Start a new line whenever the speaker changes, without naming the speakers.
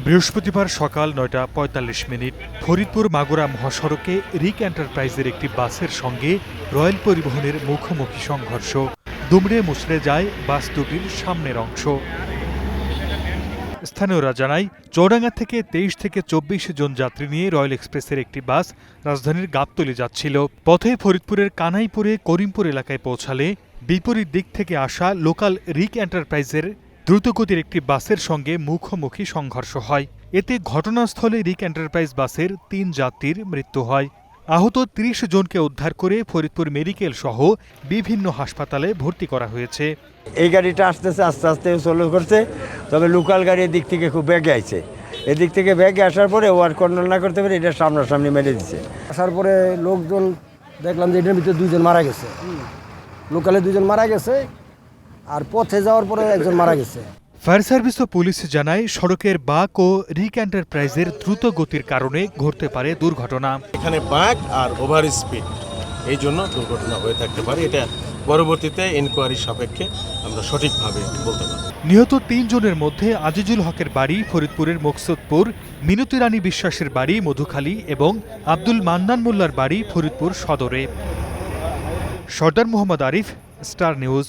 বৃহস্পতিবার সকাল ৯টা ৪৫ ফরিদপুর মাগুরা মহাসড়কে রিক এন্টারপ্রাইজের একটি বাসের সঙ্গে রয়্যাল পরিবহনের মুখোমুখি সংঘর্ষ। দুমড়ে মুচড়ে যায় বাস দুটির সামনের অংশ। স্থানীয়রা জানায়, চৌডাঙ্গা থেকে ২৩ থেকে ২৪ জন যাত্রী নিয়ে রয়্যাল এক্সপ্রেসের একটি বাস রাজধানীর গাবতলী যাচ্ছিল। পথে ফরিদপুরের কানাইপুরে করিমপুর এলাকায় পৌঁছালে বিপরীত দিক থেকে আসা লোকাল রিক এন্টারপ্রাইজের দ্রুতগতির একটি বাসের সঙ্গে মুখোমুখি সংঘর্ষ হয়। এতে ঘটনাস্থলে রিক এন্টারপ্রাইজ বাসের ৩ যাত্রীর মৃত্যু হয়। আহত ৩০ জনকে উদ্ধার করে ফরিদপুর মেডিকেল সহ বিভিন্ন হাসপাতালে ভর্তি করা হয়েছে।
এই গাড়িটা আস্তে আস্তে চলে করছে, তবে লোকাল গাড়ি এদিক থেকে খুব ব্যাগে আইছে। এদিক থেকে ব্যাগে আসার পরে ওয়ার কন্ট্রোল না করতে পারে এটা সামনাসামনি মেরে দিচ্ছে।
আসার পরে লোকজন দেখলাম যে এটার ভিতরে 2 জন মারা গেছে, লোকালে 2 জন মারা গেছে, আর পথে যাওয়ার পরে একজন মারা গেছে।
ফায়ার সার্ভিস ও পুলিশ জানায়, সড়কের বাঁক ও রিক এন্টারপ্রাইজের দ্রুত গতির কারণে ঘটতে পারে দুর্ঘটনা।
এখানে বাঁক আর ওভার স্পিড, এই জন্য দুর্ঘটনা হয়ে থাকতে পারে। এটা পরবর্তীতে ইনকোয়ারি সাপেক্ষে আমরা সঠিকভাবে বলতে পারি।
নিহত ৩ জনের মধ্যে আজিজুল হকের বাড়ি ফরিদপুরের মকসুদপুর, মিনতি রানী বিশ্বাসের বাড়ি মধুখালী এবং আব্দুল মান্নান মোল্লার বাড়ি ফরিদপুর সদরে। সর্দার মোহাম্মদ আরিফ, স্টার নিউজ।